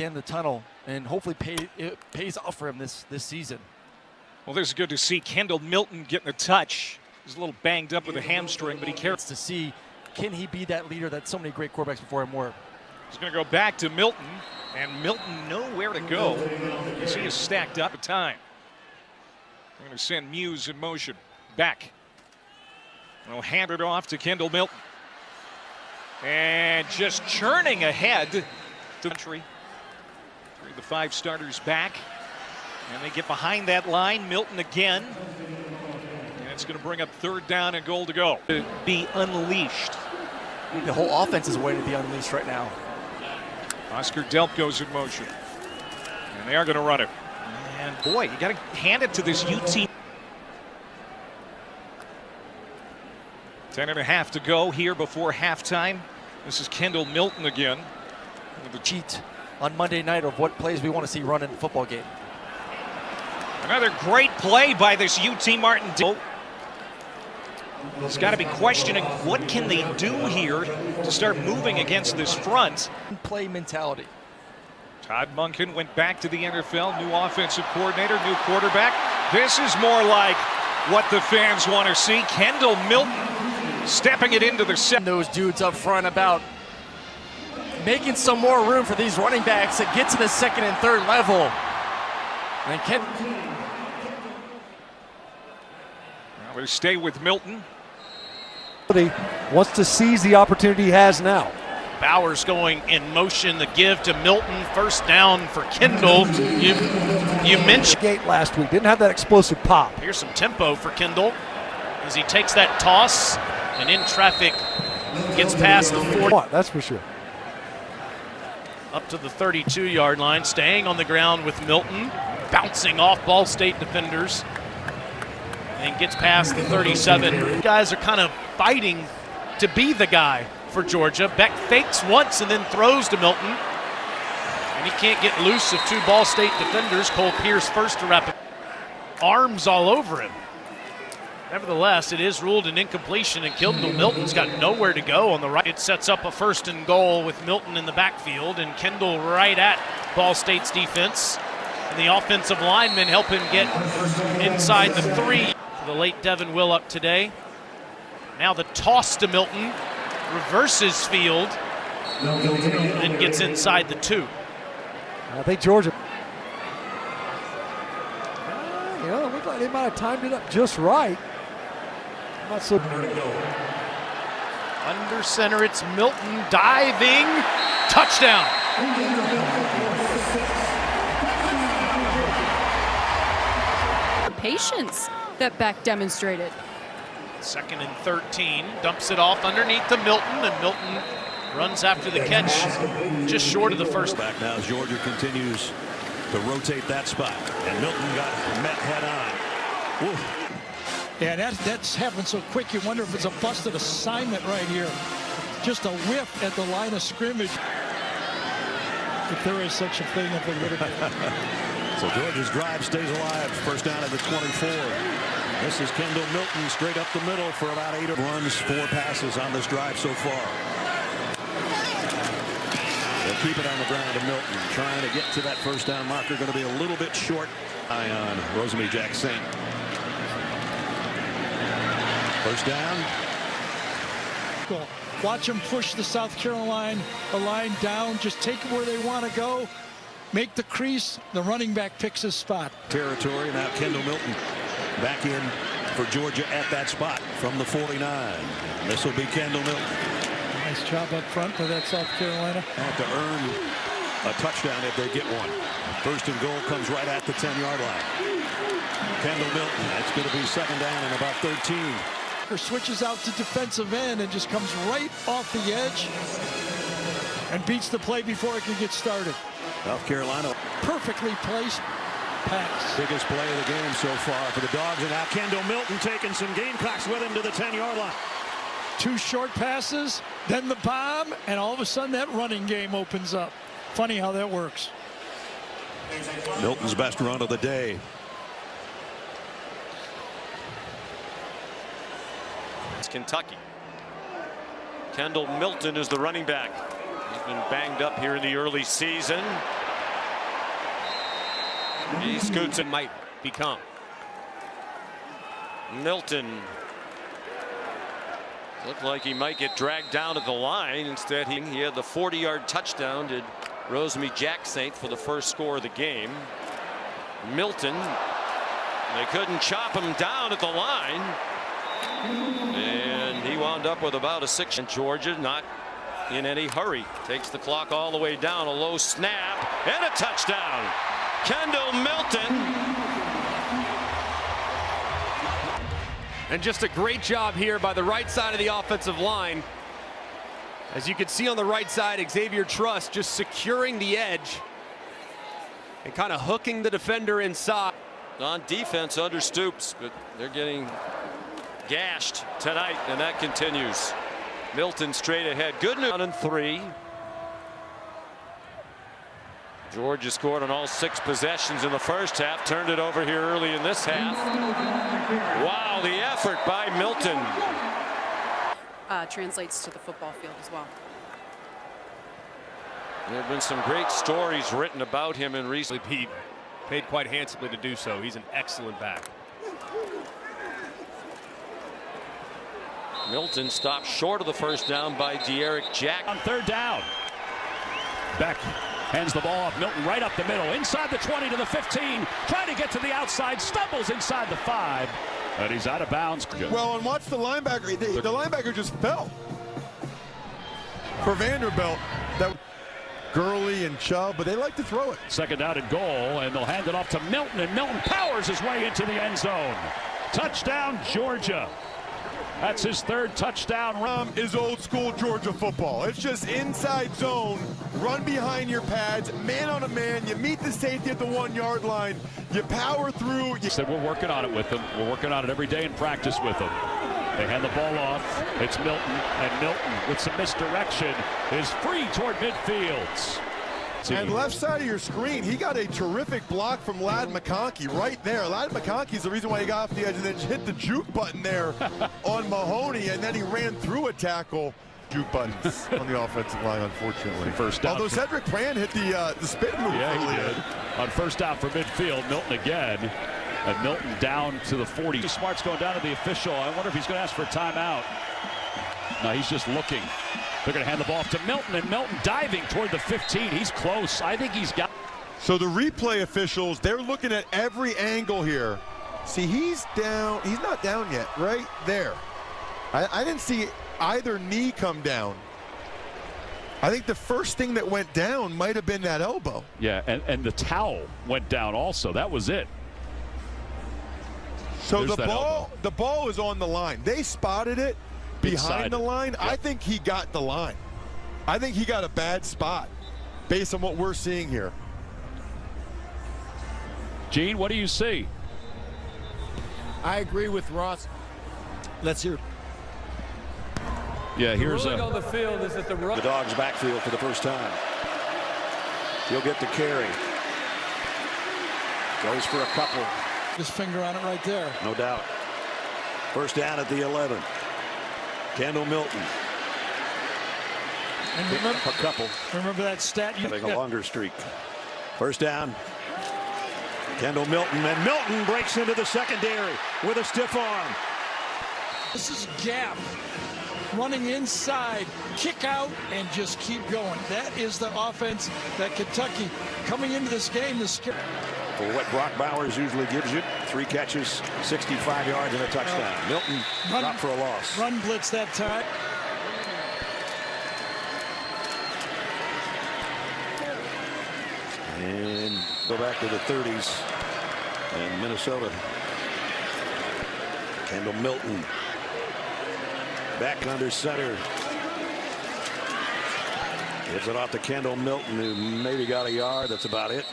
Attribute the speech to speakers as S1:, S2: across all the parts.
S1: the end of the tunnel, and hopefully it pays off for him this season.
S2: Well, this is good to see. Kendall Milton getting a touch. He's a little banged up with a hamstring, but he cares
S1: to see, can he be that leader that so many great quarterbacks before him were?
S2: He's going to go back to Milton, and Milton nowhere to go as he is stacked up at time. They're going to send Muse in motion back. We'll hand it off to Kendall Milton. And just churning ahead to the country. 3 of the 5 starters back. And they get behind that line. Milton again. And it's going to bring up 3rd down and goal to go. To be unleashed.
S1: The whole offense is waiting to be unleashed right now.
S2: Oscar Delp goes in motion. And they are going to run it. And boy, you got to hand it to this UT. 10.5 to go here before halftime. This is Kendall Milton again.
S1: The cheat on Monday night of what plays we want to see run in the football game.
S2: Another great play by this UT Martin. It's got to be questioning what can they do here to start moving against this front.
S1: Play mentality.
S2: Todd Monken went back to the NFL, new offensive coordinator, new quarterback. This is more like what the fans want to see. Kendall Milton stepping it into the set.
S1: Those dudes up front about making some more room for these running backs that get to the 2nd and 3rd level. And
S2: now we stay with Milton.
S3: Wants to seize the opportunity he has now.
S4: Bowers going in motion, the give to Milton, 1st down for Kendall. You mentioned
S3: Gate last week, didn't have that explosive pop.
S4: Here's some tempo for Kendall as he takes that toss and in traffic gets past the 40.
S3: That's for sure.
S4: Up to the 32-yard line, staying on the ground with Milton, bouncing off Ball State defenders, and gets past the 37. Guys are kind of fighting to be the guy for Georgia. Beck fakes once and then throws to Milton, and he can't get loose of 2 Ball State defenders. Cole Pierce first to wrap it. Arms all over him. Nevertheless, it is ruled an incompletion, and Kendall Milton's got nowhere to go on the right. It sets up a 1st and goal with Milton in the backfield, and Kendall right at Ball State's defense. And the offensive linemen help him get inside the 3 for the late Devin Willock today. Now the toss to Milton, reverses field, and gets inside the 2.
S3: I think Georgia, it looked like they might have timed it up just right. Not so.
S4: Under center, it's Milton diving, touchdown.
S5: Patience that Beck demonstrated.
S4: 2nd and 13, dumps it off underneath to Milton, and Milton runs after the catch just short of the 1st.
S6: Back now as Georgia continues to rotate that spot, and Milton got met head on. Oof.
S7: Yeah, that's happened so quick, you wonder if it's a busted assignment right here. Just a whiff at the line of scrimmage. If there is such a thing, if it would have been.
S6: So Georgia's drive stays alive. 1st down at the 24. This is Kendall Milton straight up the middle for about 8 runs, 4 passes on this drive so far. They'll keep it on the ground to Milton, trying to get to that 1st down marker. Going to be a little bit short. Eye on Rosamie Jackson. 1st down.
S7: Cool. Watch them push the South Carolina line down. Just take it where they want to go. Make the crease. The running back picks his spot.
S6: Territory. Now Kendall Milton back in for Georgia at that spot from the 49. This will be Kendall Milton.
S7: Nice job up front for that South Carolina.
S6: Have to earn a touchdown if they get one. 1st and goal comes right at the 10-yard line. Kendall Milton. That's going to be 2nd down and about 13.
S7: Switches out to defensive end and just comes right off the edge and beats the play before it can get started.
S6: South Carolina.
S7: Perfectly placed pass.
S6: Biggest play of the game so far for the Dogs, and now Kendall Milton taking some Gamecocks with him to the 10-yard line.
S7: 2 short passes, then the bomb, and all of a sudden that running game opens up. Funny how that works.
S6: Milton's best run of the day.
S8: It's Kentucky. Kendall Milton is the running back. He's been banged up here in the early season. He scoots and might become. Milton looked like he might get dragged down to the line. Instead, he had the 40-yard touchdown, did Rosemy Jacksaint, for the first score of the game. Milton, they couldn't chop him down at the line. And he wound up with about a 6. And Georgia not in any hurry. Takes the clock all the way down. A low snap and a touchdown. Kendall Milton.
S9: And just a great job here by the right side of the offensive line. As you can see on the right side, Xavier Truss just securing the edge and kind of hooking the defender inside.
S8: On defense under Stoops, but they're getting gashed tonight, and that continues. Milton straight ahead. Good news. 1-3. Georgia scored on all 6 possessions in the first half. Turned it over here early in this half. Wow, the effort by Milton.
S5: Translates to the football field as well.
S8: There have been some great stories written about him in recent.
S9: He paid quite handsomely to do so. He's an excellent back.
S8: Milton stopped short of the first down by De'Eric Jack.
S6: On third down. Beck hands the ball off. Milton right up the middle. Inside the 20 to the 15. Trying to get to the outside. Stumbles inside the 5. And he's out of bounds.
S10: Well, and watch the linebacker. The linebacker just fell. For Vanderbilt, that Gurley and Chubb, but they like to throw it.
S6: Second down and goal, and they'll hand it off to Milton, and Milton powers his way into the end zone. Touchdown, Georgia. That's his 3rd touchdown.
S10: Is old school Georgia football. It's just inside zone, run behind your pads, man on a man. You meet the safety at the 1-yard line. You power through.
S6: Said we're working on it with them. We're working on it every day in practice with them. They hand the ball off. It's Milton, and Milton with some misdirection is free toward midfield.
S10: And left side of your screen, he got a terrific block from Ladd McConkey right there. Ladd McConkey's the reason why he got off the edge and then hit the juke button there on Mahoney, and then he ran through a tackle. Juke buttons on the offensive line, unfortunately.
S6: First down.
S10: Although Cedric Brand hit the spin move.
S6: Yeah, he
S10: earlier.
S6: did. On first down for midfield, Milton again. And Milton down to the 40. Smart's going down to the official. I wonder if he's going to ask for a timeout. No, he's just looking. They're going to hand the ball off to Milton, and Milton diving toward the 15. He's close. I think he's got.
S10: So the replay officials, they're looking at every angle here. See, he's down. He's not down yet. Right there. I didn't see either knee come down. I think the first thing that went down might have been that elbow.
S6: Yeah, and the towel went down also. That was it.
S10: So the ball is on the line. They spotted it behind the line. Yep. I think he got the line. I think he got a bad spot based on what we're seeing here.
S6: Gene, what do you see?
S3: I agree with Ross. Let's hear.
S6: Yeah, here's
S3: the on the field is that the
S6: Dog's backfield for the first time. He'll get the carry. Goes for a couple.
S7: His finger on it right there.
S6: No doubt. First down at the 11. Kendall Milton.
S7: And remember,
S6: a couple.
S7: Remember that stat?
S6: Having a longer streak. First down. Kendall Milton, and Milton breaks into the secondary with a stiff arm.
S7: This is gap. Running inside, kick out, and just keep going. That is the offense that Kentucky coming into this game.
S6: For what Brock Bowers usually gives you, 3 catches, 65 yards, and a touchdown. Milton dropped for a loss.
S7: Run blitz that time.
S6: And go back to the 30s. And Minnesota. Kendall Milton. Back under center. Gives it off to Kendall Milton, who maybe got a yard. That's about it.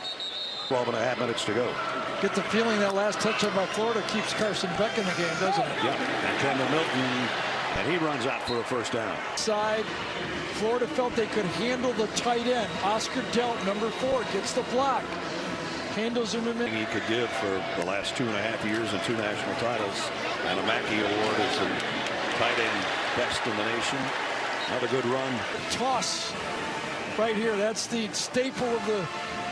S6: 12.5 minutes to go.
S7: Get the feeling that last touchdown by Florida keeps Carson Beck in the game, doesn't it?
S6: Yeah, and Kendall Milton, and he runs out for a first down.
S7: Side, Florida felt they could handle the tight end. Oscar Delt, number 4, gets the block. Handles him in.
S6: He could give for the last 2.5 years and 2 national titles, and a Mackey Award as the tight end best in the nation. Another good run.
S7: Toss right here. That's the staple of the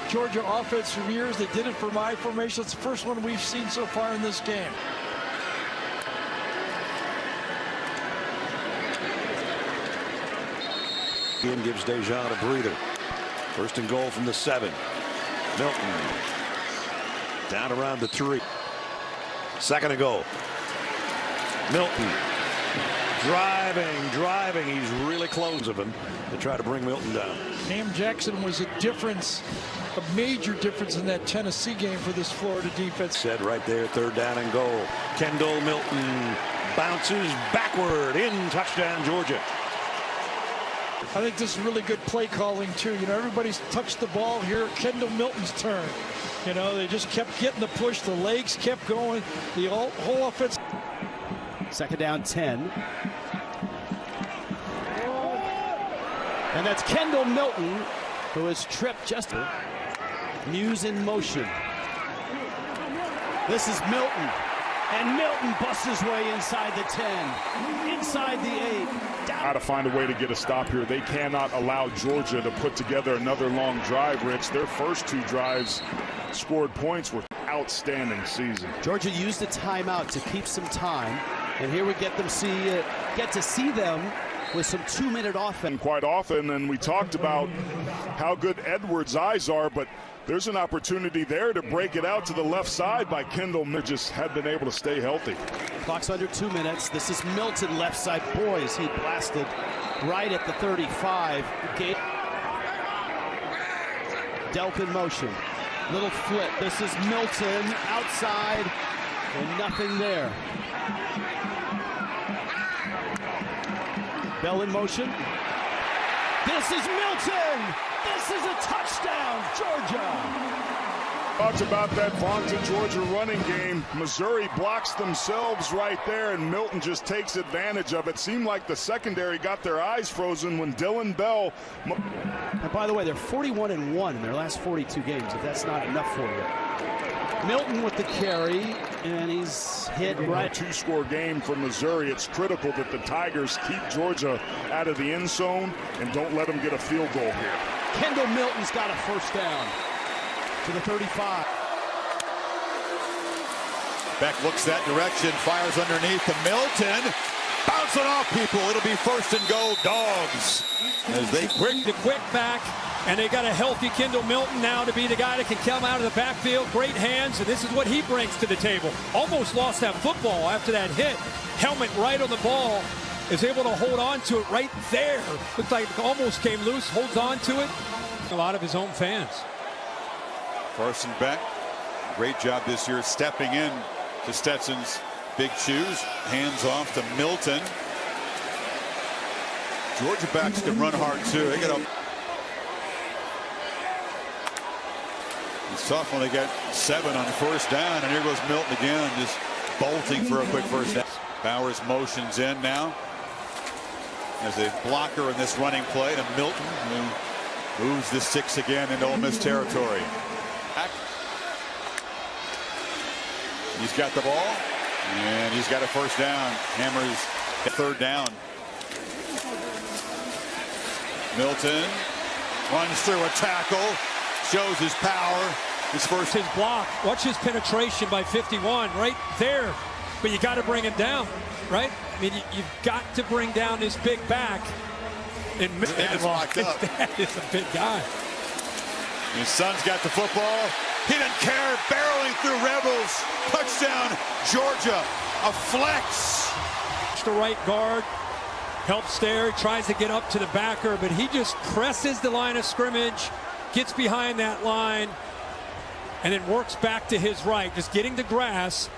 S7: Georgia offense for years. They did it for my formation. It's the first one we've seen so far in this game.
S11: Ian gives Dejan a breather. First and goal from the 7. Milton down around the 3. Second and goal. Milton driving. He's really close of him to try to bring Milton down.
S7: Cam Jackson was a major difference in that Tennessee game for this Florida defense.
S11: Said right there, third down and goal. Kendall Milton bounces backward in, touchdown Georgia.
S7: I think this is really good play calling too. You know, everybody's touched the ball here. Kendall Milton's turn. You know, they just kept getting the push. The legs kept going. The whole offense.
S12: Second down 10. And that's Kendall Milton, who is tripped just. Muse in motion. This is Milton. And Milton busts his way inside the 10, inside the 8.
S13: How to find a way to get a stop here. They cannot allow Georgia to put together another long drive, Rich. Their first 2 drives scored points were outstanding season.
S12: Georgia used a timeout to keep some time, and here we get to see them with some 2-minute offense.
S13: Quite often, and we talked about how good Edwards' eyes are, but there's an opportunity there to break it out to the left side by Kendall. Just had been able to stay healthy.
S12: Clock's under 2 minutes. This is Milton left side. Boys, he blasted right at the 35. Delp in motion. Little flip. This is Milton outside, and nothing there. Bell in motion. This is Milton. This is a touchdown, Georgia.
S13: Talked about that vaunted Georgia running game. Missouri blocks themselves right there, and Milton just takes advantage of it. Seemed like the secondary got their eyes frozen when Dylan Bell.
S12: And by the way, they're 41-1 in their last 42 games, if that's not enough for you. Milton with the carry, and he's hit right.
S13: A 2-score game for Missouri. It's critical that the Tigers keep Georgia out of the end zone and don't let them get a field goal here.
S12: Kendall Milton's got a first down to the 35.
S10: Beck looks that direction, fires underneath to Milton. Bouncing off people. It'll be first and goal, Dogs. As they
S3: quick back, and they got a healthy Kendall Milton now to be the guy that can come out of the backfield. Great hands, and this is what he brings to the table. Almost lost that football after that hit. Helmet right on the ball. Is able to hold on to it right there. Looks like it almost came loose, holds on to it. A lot of his own fans.
S10: Carson Beck, great job this year stepping in to Stetson's big shoes. Hands off to Milton. Georgia backs can run hard too. They get up. It's tough when they get 7 on first down, and here goes Milton again, just bolting for a quick first down. Bowers motions in now as a blocker in this running play to Milton, who moves the 6 again into Ole Miss territory. He's got the ball, and he's got a first down. Hammers the third down. Milton runs through a tackle, shows his power.
S3: His block. Watch his penetration by 51 right there. But you got to bring him down, right? I mean, you've got to bring down this big back. And
S10: Dad's locked up.
S3: That is a big guy.
S10: His son's got the football. He didn't care. Barreling through Rebels. Touchdown, Georgia. A flex.
S3: The right guard helps there. Tries to get up to the backer, but he just presses the line of scrimmage, gets behind that line, and then works back to his right, just getting the grass.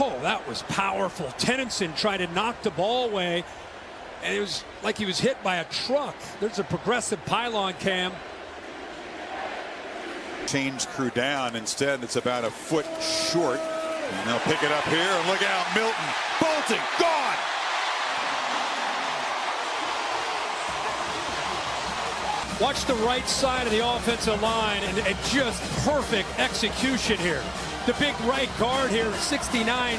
S3: Oh, that was powerful. Tennyson tried to knock the ball away, and it was like he was hit by a truck. There's a progressive pylon cam.
S10: Change crew down. Instead, it's about a foot short. And they'll pick it up here, and look out, Milton. Bolting, gone.
S3: Watch the right side of the offensive line, and just perfect execution here. The big right guard here, 69,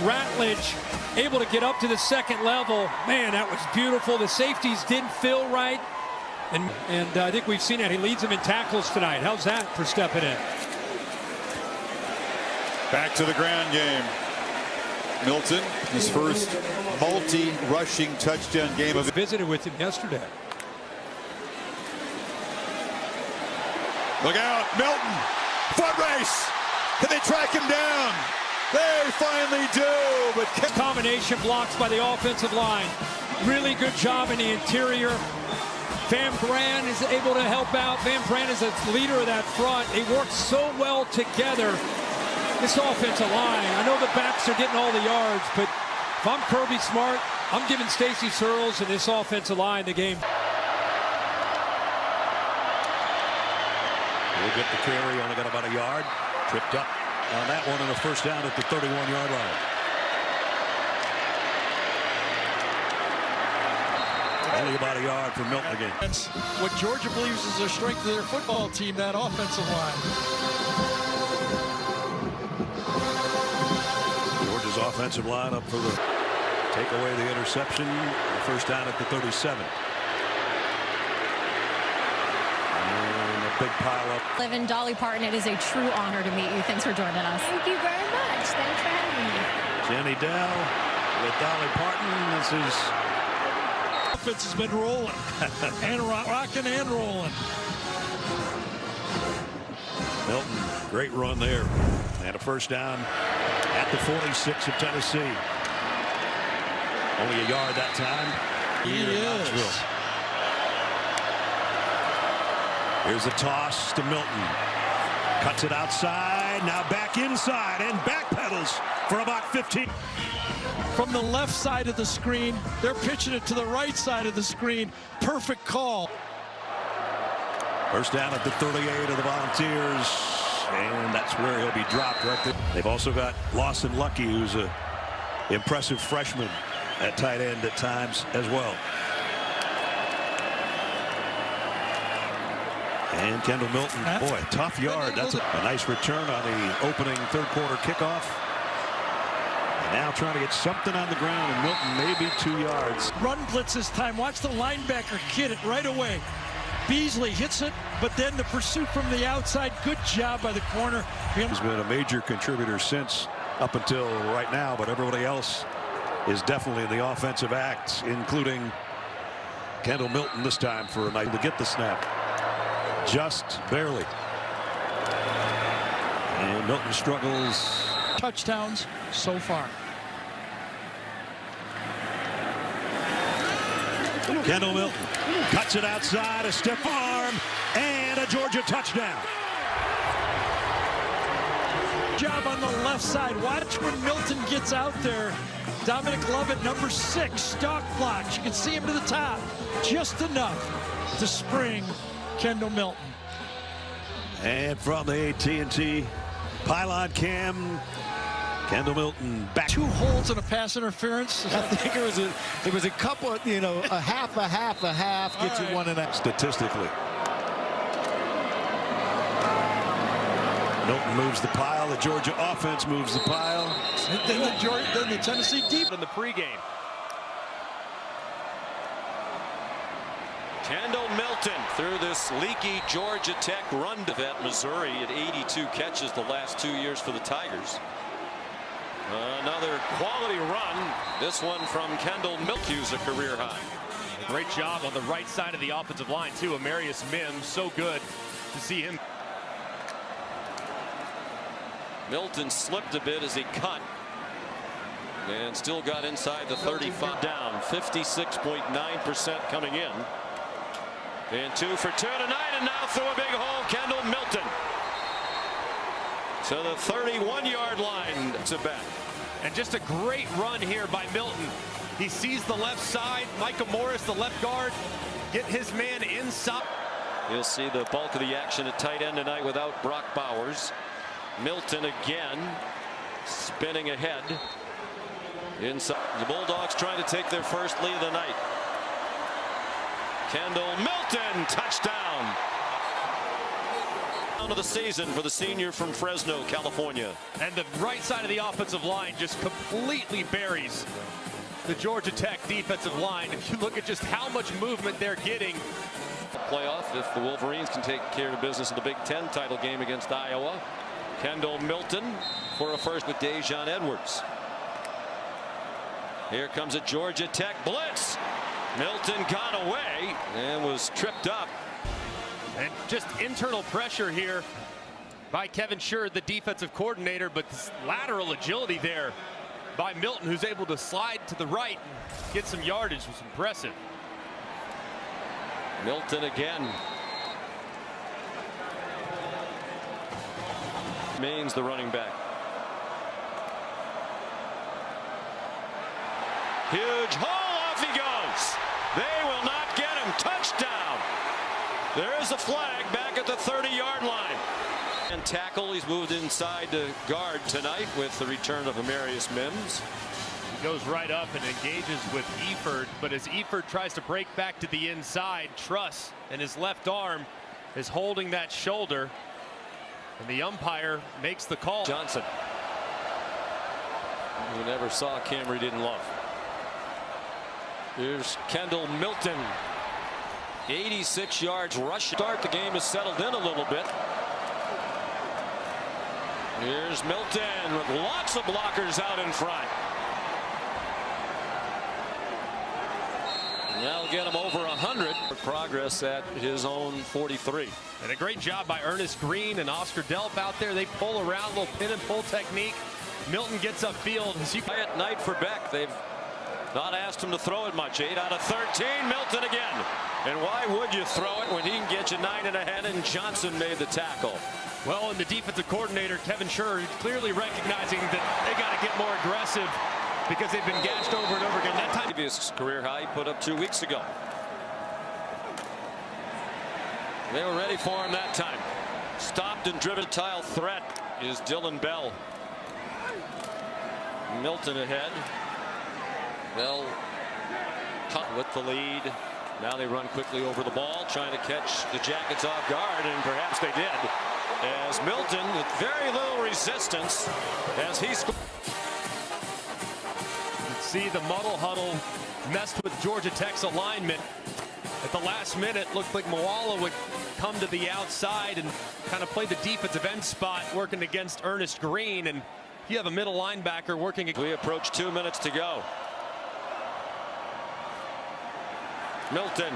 S3: Ratledge, able to get up to the second level. Man, that was beautiful. The safeties didn't feel right. And I think we've seen that. He leads them in tackles tonight. How's that for stepping in?
S10: Back to the ground game. Milton, his first multi-rushing touchdown game of
S3: visited with him yesterday.
S10: Look out, Milton, foot race. Can they track him down? They finally do, but
S3: combination blocks by the offensive line. Really good job in the interior. Van Brand is able to help out. Van Brand is a leader of that front. They work so well together. This offensive line, I know the backs are getting all the yards, but if I'm Kirby Smart, I'm giving Stacy Searles and this offensive line the game.
S11: We'll get the carry, only got about a yard. Tripped up on that one, and a first down at the 31-yard line. Only about a yard for Milton again.
S7: That's what Georgia believes is their strength of their football team, that offensive line.
S11: Georgia's offensive line up for the take away the interception. First down at the 37. And a big pile up.
S14: Live in Dolly Parton. It is a true honor to meet you. Thanks for joining us. Thank you very much. Thanks for having me.
S11: Jenny Dell with Dolly Parton. This is
S7: Offense has been rolling and rocking and rolling.
S11: Milton, great run there, and a first down at the 46 of Tennessee. Only a yard that time.
S7: He is.
S11: Here's a toss to Milton. Cuts it outside, now back inside, and backpedals for about 15.
S7: From the left side of the screen, they're pitching it to the right side of the screen. Perfect call.
S11: First down at the 38 of the Volunteers, and that's where he'll be dropped right there. They've also got Lawson Lucky, who's an impressive freshman at tight end at times as well. And Kendall Milton, boy, tough yard. That's a nice return on the opening third quarter kickoff. And now trying to get something on the ground, and Milton maybe 2 yards.
S7: Run blitz this time. Watch the linebacker hit it right away. Beasley hits it, but then the pursuit from the outside. Good job by the corner.
S11: He's been a major contributor since up until right now, but everybody else is definitely in the offensive act, including Kendall Milton this time for a night to get the snap. Just barely. And Milton struggles.
S7: Touchdowns so far.
S11: Kendall Milton cuts it outside, a stiff arm, and a Georgia touchdown.
S7: Job on the left side. Watch when Milton gets out there. Dominic Lovett, number 6, stalk blocks. You can see him to the top. Just enough to spring Kendall Milton.
S11: And from the AT&T pylon cam, Kendall Milton back.
S7: 2 holds and a pass interference.
S15: I think it was a couple, you know, a half gets you 1.5.
S11: Statistically. Milton moves the pile. The Georgia offense moves the pile.
S7: And then the Tennessee deep
S8: in the pregame. Kendall Milton through this leaky Georgia Tech run to that Missouri at 82 catches the last 2 years for the Tigers. Another quality run. This one from Kendall Milton, a career high.
S1: Great job on the right side of the offensive line too. Amarius Mims, so good to see him.
S8: Milton slipped a bit as he cut and still got inside the 35. Down 56.9% coming in. And 2 for 2 tonight, and now through a big hole, Kendall Milton to the 31-yard line to back.
S1: And just a great run here by Milton. He sees the left side. Micah Morris, the left guard, get his man inside.
S8: You'll see the bulk of the action at tight end tonight without Brock Bowers. Milton again spinning ahead inside. The Bulldogs trying to take their first lead of the night. Kendall Milton, touchdown. Of the season for the senior from Fresno, California.
S1: And the right side of the offensive line just completely buries the Georgia Tech defensive line. If you look at just how much movement they're getting.
S8: playoff if the Wolverines can take care of business in the Big Ten title game against Iowa. Kendall Milton for a first with Dejon Edwards. Here comes a Georgia Tech blitz. Milton got away and was tripped up.
S9: And just internal pressure here by Kevin Sherrod, the defensive coordinator, but lateral agility there by Milton, who's able to slide to the right and get some yardage, was impressive.
S8: Milton again. Remains the running back. Huge hole, off he goes. They will not get him. Touchdown. There's a flag back at the 30-yard line. And tackle, he's moved inside to guard tonight with the return of Amarius Mims.
S9: He goes right up and engages with Eford, but as Eford tries to break back to the inside, Truss and his left arm is holding that shoulder, and the umpire makes the call.
S8: Johnson, who never saw a camera he didn't love. Here's Kendall Milton. 86 yards rush. Start. The game is settled in a little bit. Here's Milton with lots of blockers out in front. And that'll get him over 100. Progress at his own 43.
S9: And a great job by Ernest Green and Oscar Delp out there. They pull around, little pin and pull technique. Milton gets upfield.
S8: Quiet night for Beck. They've not asked him to throw it much. 8 out of 13. Milton again. And why would you throw it when he can get you 9 and ahead? And Johnson made the tackle.
S9: Well, and the defensive coordinator, Kevin Sherrod, clearly recognizing that they got to get more aggressive because they've been gashed over and over again. That time,
S8: his career high he put up 2 weeks ago. They were ready for him that time. Stopped and driven. Tile threat is Dylan Bell. Milton ahead. Bell with the lead. Now they run quickly over the ball, trying to catch the Jackets off guard, and perhaps they did. As Milton, with very little resistance, as he scored.
S9: See the muddle huddle messed with Georgia Tech's alignment. At the last minute, looked like Moala would come to the outside and kind of play the defensive end spot, working against Ernest Green, and you have a middle linebacker working.
S8: We approach 2 minutes to go. Milton.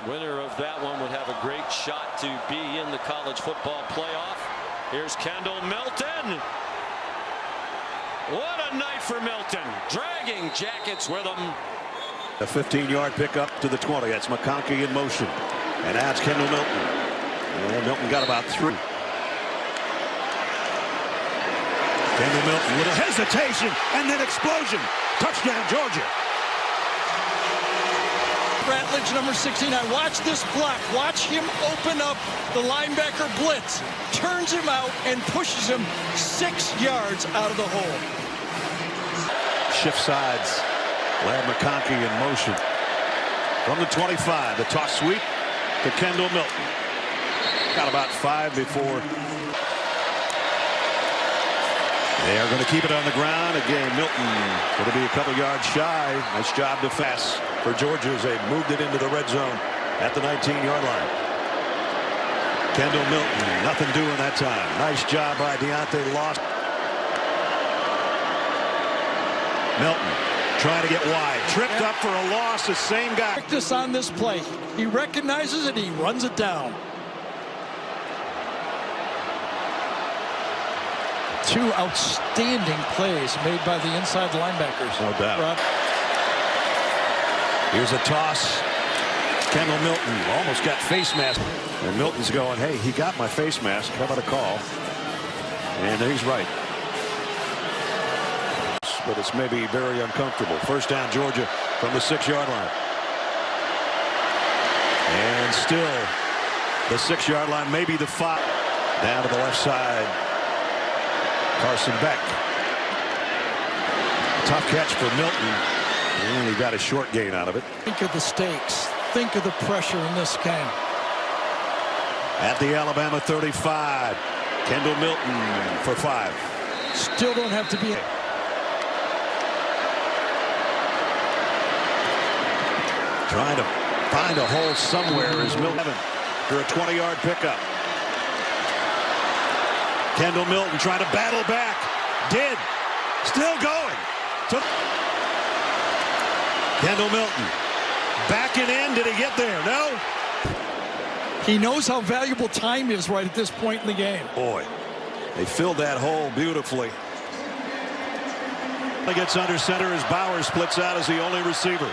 S8: Winner of that one would have a great shot to be in the college football playoff. Here's Kendall Milton. What a night for Milton. Dragging Jackets with him.
S11: A 15-yard pickup to the 20. That's McConkey in motion. And that's Kendall Milton. And Milton got about 3. Kendall Milton with a hesitation and then explosion. Touchdown, Georgia.
S7: Ratledge, number 69. Watch this block. Watch him open up the linebacker blitz. Turns him out and pushes him 6 yards out of the hole.
S11: Shift sides. Lad McConkey in motion. From the 25, the toss sweep to Kendall Milton. Got about 5 before. They are going to keep it on the ground. Again, Milton going to be a couple yards shy. Nice job to pass for Georgia as they moved it into the red zone at the 19-yard line. Kendall Milton, nothing doing that time. Nice job by Deontay Lost. Milton trying to get wide. Tripped up for a loss. The same guy.
S7: Practice on this play. He recognizes it. He runs it down. 2 outstanding plays made by the inside linebackers.
S11: No doubt. Here's a toss. Kendall Milton almost got face mask. And Milton's going, hey, he got my face mask. How about a call? And he's right. But it's maybe very uncomfortable. First down, Georgia from the 6-yard line. And still the 6-yard line, maybe the 5. Down to the left side. Carson Beck. Tough catch for Milton. And he got a short gain out of it.
S7: Think of the stakes. Think of the pressure in this game.
S11: At the Alabama 35. Kendall Milton for 5.
S7: Still don't have to be.
S11: Trying to find a hole somewhere is Milton for a 20-yard pickup. Kendall Milton trying to battle back. Did. Still going. Kendall Milton backing in. Did he get there? No.
S7: He knows how valuable time is right at this point in the game.
S11: Boy, they filled that hole beautifully. He gets under center as Bauer splits out as the only receiver.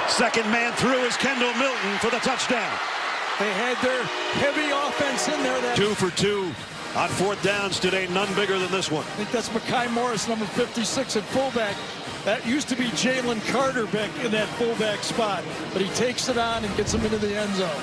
S11: Second man through is Kendall Milton for the touchdown.
S7: They had their heavy offense in there.
S11: 2 for 2 on fourth downs today. None bigger than this one.
S7: I think that's Mekhi Morris, number 56 at fullback. That used to be Jalen Carter back in that fullback spot, but he takes it on and gets him into the end zone.